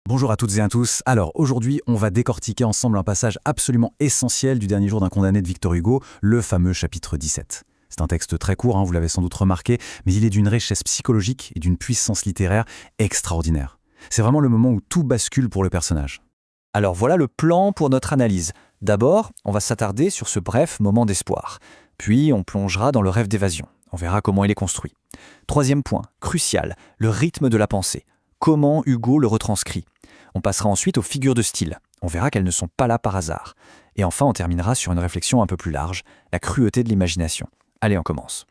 Bonjour à toutes et à tous. Alors aujourd'hui, on va décortiquer ensemble un passage absolument essentiel du dernier jour d'un condamné de Victor Hugo, le fameux chapitre 17. C'est un texte très court, vous l'avez sans doute remarqué, mais il est d'une richesse psychologique et d'une puissance littéraire extraordinaire. C'est vraiment le moment où tout bascule pour le personnage. Alors voilà le plan pour notre analyse. D'abord, on va s'attarder sur ce bref moment d'espoir. Puis on plongera dans le rêve d'évasion. On verra comment il est construit. Troisième point, crucial, le rythme de la pensée. Comment Hugo le retranscrit. On passera ensuite aux figures de style. On verra qu'elles ne sont pas là par hasard. Et enfin, on terminera sur une réflexion un peu plus large, la cruauté de l'imagination. Allez, on commence.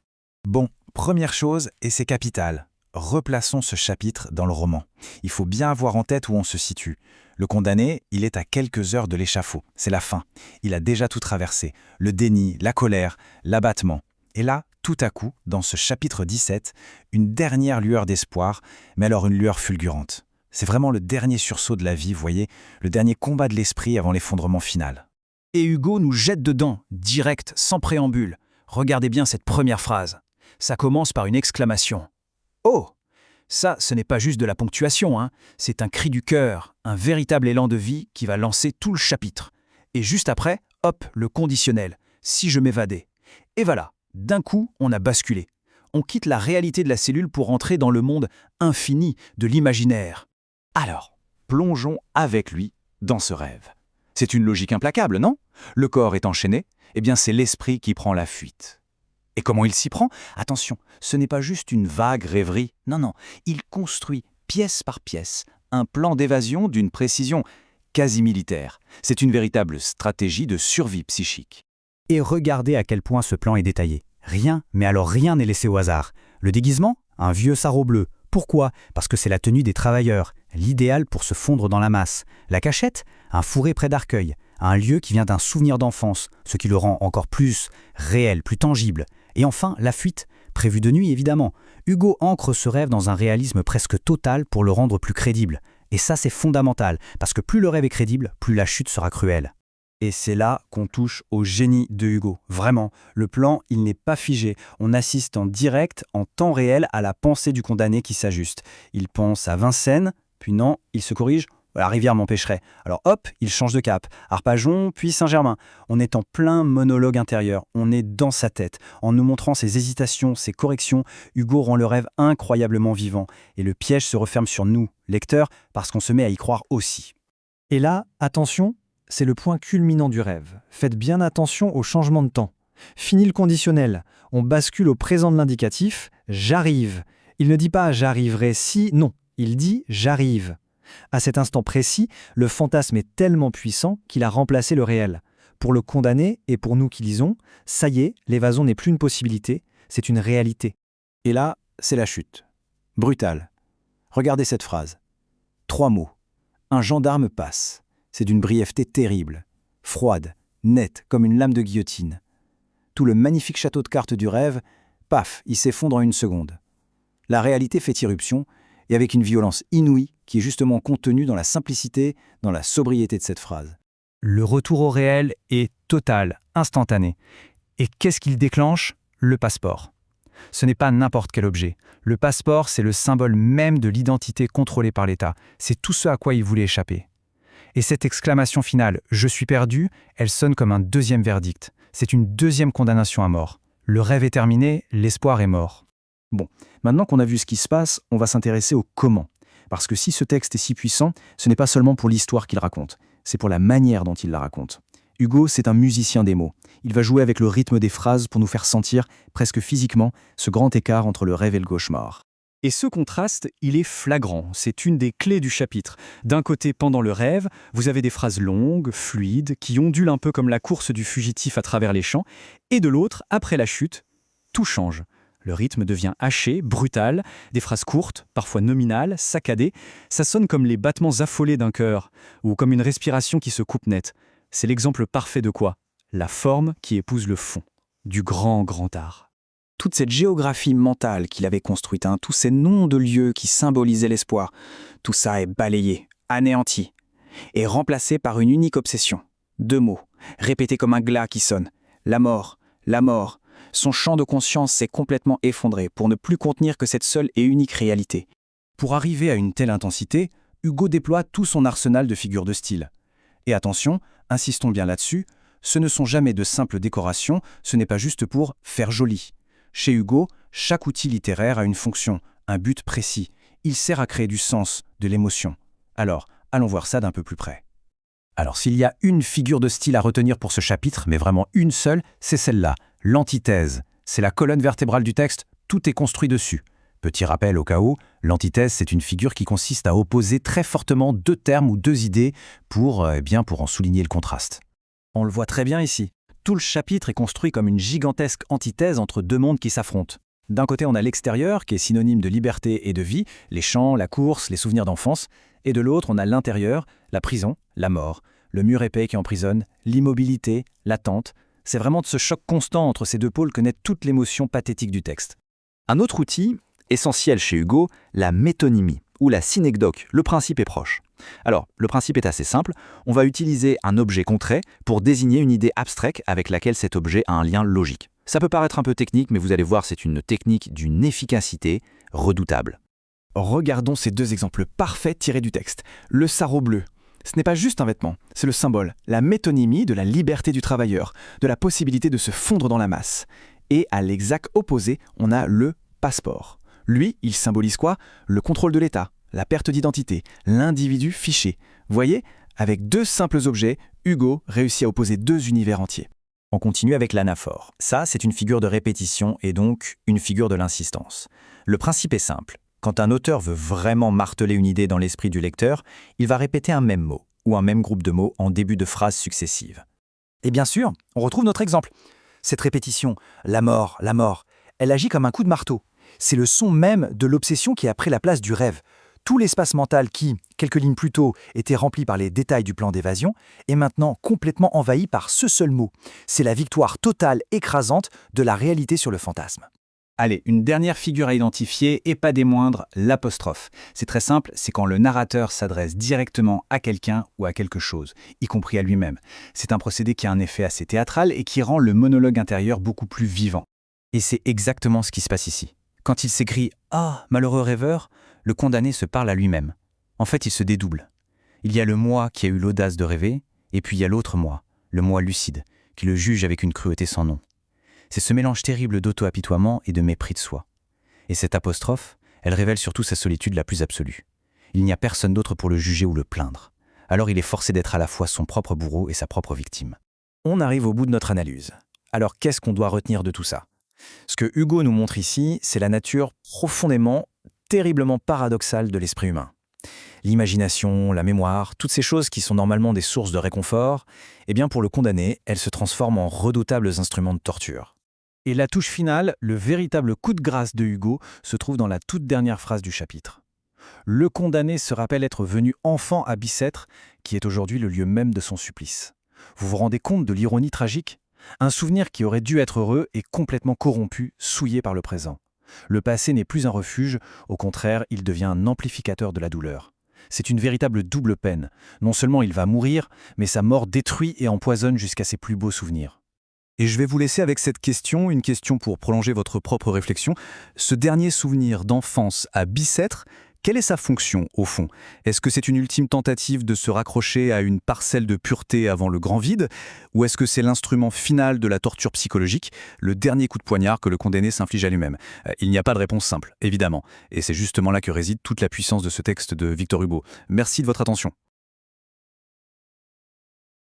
Bon, première chose, et c'est capital. Replaçons ce chapitre dans le roman. Il faut bien avoir en tête où on se situe. Le condamné, il est à quelques heures de l'échafaud. C'est la fin. Il a déjà tout traversé. Le déni, la colère, l'abattement. Et là, tout à coup, dans ce chapitre 17, une dernière lueur d'espoir, mais alors une lueur fulgurante. C'est vraiment le dernier sursaut de la vie, vous voyez, le dernier combat de l'esprit avant l'effondrement final. Et Hugo nous jette dedans, direct, sans préambule. Regardez bien cette première phrase. Ça commence par une exclamation. Oh! Ça, ce n'est pas juste de la ponctuation, c'est un cri du cœur, un véritable élan de vie qui va lancer tout le chapitre. Et juste après, hop, le conditionnel. Si je m'évadais. Et voilà, d'un coup, on a basculé. On quitte la réalité de la cellule pour entrer dans le monde infini de l'imaginaire. Alors, plongeons avec lui dans ce rêve. C'est une logique implacable, non? Le corps est enchaîné, eh bien c'est l'esprit qui prend la fuite. Et comment il s'y prend? Attention, ce n'est pas juste une vague rêverie, non, il construit pièce par pièce un plan d'évasion d'une précision quasi militaire. C'est une véritable stratégie de survie psychique. Et regardez à quel point ce plan est détaillé. Rien, mais alors rien n'est laissé au hasard. Le déguisement? Un vieux sarrau bleu. Pourquoi? Parce que c'est la tenue des travailleurs, l'idéal pour se fondre dans la masse. La cachette? Un fourré près d'Arcueil, un lieu qui vient d'un souvenir d'enfance, ce qui le rend encore plus réel, plus tangible. Et enfin, la fuite, prévue de nuit évidemment. Hugo ancre ce rêve dans un réalisme presque total pour le rendre plus crédible. Et ça c'est fondamental, parce que plus le rêve est crédible, plus la chute sera cruelle. Et c'est là qu'on touche au génie de Hugo. Vraiment, le plan, il n'est pas figé. On assiste en direct, en temps réel, à la pensée du condamné qui s'ajuste. Il pense à Vincennes, puis non, il se corrige. La rivière m'empêcherait. Alors hop, il change de cap. Arpajon, puis Saint-Germain. On est en plein monologue intérieur. On est dans sa tête. En nous montrant ses hésitations, ses corrections, Hugo rend le rêve incroyablement vivant. Et le piège se referme sur nous, lecteurs, parce qu'on se met à y croire aussi. Et là, attention, c'est le point culminant du rêve. Faites bien attention au changement de temps. Fini le conditionnel. On bascule au présent de l'indicatif « j'arrive ». Il ne dit pas « j'arriverai si », non, il dit « j'arrive ». À cet instant précis, le fantasme est tellement puissant qu'il a remplacé le réel. Pour le condamné et pour nous qui lisons, ça y est, l'évasion n'est plus une possibilité, c'est une réalité. Et là, c'est la chute. Brutale. Regardez cette phrase. 3 mots. Un gendarme passe. C'est d'une brièveté terrible. Froide, nette, comme une lame de guillotine. Tout le magnifique château de cartes du rêve, paf, il s'effondre en une seconde. La réalité fait irruption, et avec une violence inouïe qui est justement contenue dans la simplicité, dans la sobriété de cette phrase. Le retour au réel est total, instantané. Et qu'est-ce qu'il déclenche? Le passeport. Ce n'est pas n'importe quel objet. Le passeport, c'est le symbole même de l'identité contrôlée par l'État. C'est tout ce à quoi il voulait échapper. Et cette exclamation finale « je suis perdu », elle sonne comme un deuxième verdict. C'est une deuxième condamnation à mort. Le rêve est terminé, l'espoir est mort. Bon, maintenant qu'on a vu ce qui se passe, on va s'intéresser au comment. Parce que si ce texte est si puissant, ce n'est pas seulement pour l'histoire qu'il raconte, c'est pour la manière dont il la raconte. Hugo, c'est un musicien des mots. Il va jouer avec le rythme des phrases pour nous faire sentir, presque physiquement, ce grand écart entre le rêve et le cauchemar. Et ce contraste, il est flagrant. C'est une des clés du chapitre. D'un côté, pendant le rêve, vous avez des phrases longues, fluides, qui ondulent un peu comme la course du fugitif à travers les champs. Et de l'autre, après la chute, tout change. Le rythme devient haché, brutal, des phrases courtes, parfois nominales, saccadées. Ça sonne comme les battements affolés d'un cœur, ou comme une respiration qui se coupe net. C'est l'exemple parfait de quoi? La forme qui épouse le fond. Du grand art. Toute cette géographie mentale qu'il avait construite, tous ces noms de lieux qui symbolisaient l'espoir, tout ça est balayé, anéanti, et remplacé par une unique obsession. 2 mots, répétés comme un glas qui sonne. La mort, la mort. Son champ de conscience s'est complètement effondré pour ne plus contenir que cette seule et unique réalité. Pour arriver à une telle intensité, Hugo déploie tout son arsenal de figures de style. Et attention, insistons bien là-dessus, ce ne sont jamais de simples décorations, ce n'est pas juste pour faire joli. Chez Hugo, chaque outil littéraire a une fonction, un but précis. Il sert à créer du sens, de l'émotion. Alors, allons voir ça d'un peu plus près. Alors s'il y a une figure de style à retenir pour ce chapitre, mais vraiment une seule, c'est celle-là, l'antithèse. C'est la colonne vertébrale du texte, tout est construit dessus. Petit rappel au cas où, l'antithèse, c'est une figure qui consiste à opposer très fortement deux termes ou deux idées pour en souligner le contraste. On le voit très bien ici. Tout le chapitre est construit comme une gigantesque antithèse entre deux mondes qui s'affrontent. D'un côté, on a l'extérieur, qui est synonyme de liberté et de vie, les champs, la course, les souvenirs d'enfance, et de l'autre, on a l'intérieur, la prison, la mort, le mur épais qui emprisonne, l'immobilité, l'attente. C'est vraiment de ce choc constant entre ces deux pôles que naît toute l'émotion pathétique du texte. Un autre outil, essentiel chez Hugo, la métonymie, ou la synecdoque. Le principe est proche. Alors, le principe est assez simple. On va utiliser un objet concret pour désigner une idée abstraite avec laquelle cet objet a un lien logique. Ça peut paraître un peu technique, mais vous allez voir, c'est une technique d'une efficacité redoutable. Regardons ces deux exemples parfaits tirés du texte. Le sarrau bleu. Ce n'est pas juste un vêtement, c'est le symbole, la métonymie de la liberté du travailleur, de la possibilité de se fondre dans la masse. Et à l'exact opposé, on a le passeport. Lui, il symbolise quoi? Le contrôle de l'État, la perte d'identité, l'individu fiché. Voyez, avec deux simples objets, Hugo réussit à opposer deux univers entiers. On continue avec l'anaphore. Ça, c'est une figure de répétition et donc une figure de l'insistance. Le principe est simple. Quand un auteur veut vraiment marteler une idée dans l'esprit du lecteur, il va répéter un même mot ou un même groupe de mots en début de phrases successives. Et bien sûr, on retrouve notre exemple. Cette répétition, la mort, elle agit comme un coup de marteau. C'est le son même de l'obsession qui a pris la place du rêve. Tout l'espace mental qui, quelques lignes plus tôt, était rempli par les détails du plan d'évasion, est maintenant complètement envahi par ce seul mot. C'est la victoire totale, écrasante de la réalité sur le fantasme. Allez, une dernière figure à identifier, et pas des moindres, l'apostrophe. C'est très simple, c'est quand le narrateur s'adresse directement à quelqu'un ou à quelque chose, y compris à lui-même. C'est un procédé qui a un effet assez théâtral et qui rend le monologue intérieur beaucoup plus vivant. Et c'est exactement ce qui se passe ici. Quand il s'écrie « Ah, malheureux rêveur », le condamné se parle à lui-même. En fait, il se dédouble. Il y a le moi qui a eu l'audace de rêver, et puis il y a l'autre moi, le moi lucide, qui le juge avec une cruauté sans nom. C'est ce mélange terrible d'auto-apitoiement et de mépris de soi. Et cette apostrophe, elle révèle surtout sa solitude la plus absolue. Il n'y a personne d'autre pour le juger ou le plaindre. Alors il est forcé d'être à la fois son propre bourreau et sa propre victime. On arrive au bout de notre analyse. Alors qu'est-ce qu'on doit retenir de tout ça? Ce que Hugo nous montre ici, c'est la nature profondément, terriblement paradoxale de l'esprit humain. L'imagination, la mémoire, toutes ces choses qui sont normalement des sources de réconfort, eh bien pour le condamné, elles se transforment en redoutables instruments de torture. Et la touche finale, le véritable coup de grâce de Hugo, se trouve dans la toute dernière phrase du chapitre. Le condamné se rappelle être venu enfant à Bicêtre, qui est aujourd'hui le lieu même de son supplice. Vous vous rendez compte de l'ironie tragique? Un souvenir qui aurait dû être heureux est complètement corrompu, souillé par le présent. Le passé n'est plus un refuge, au contraire, il devient un amplificateur de la douleur. C'est une véritable double peine. Non seulement il va mourir, mais sa mort détruit et empoisonne jusqu'à ses plus beaux souvenirs. Et je vais vous laisser avec cette question, une question pour prolonger votre propre réflexion. Ce dernier souvenir d'enfance à Bicêtre, quelle est sa fonction au fond? Est-ce que c'est une ultime tentative de se raccrocher à une parcelle de pureté avant le grand vide? Ou est-ce que c'est l'instrument final de la torture psychologique, le dernier coup de poignard que le condamné s'inflige à lui-même? Il n'y a pas de réponse simple, évidemment. Et c'est justement là que réside toute la puissance de ce texte de Victor Hugo. Merci de votre attention.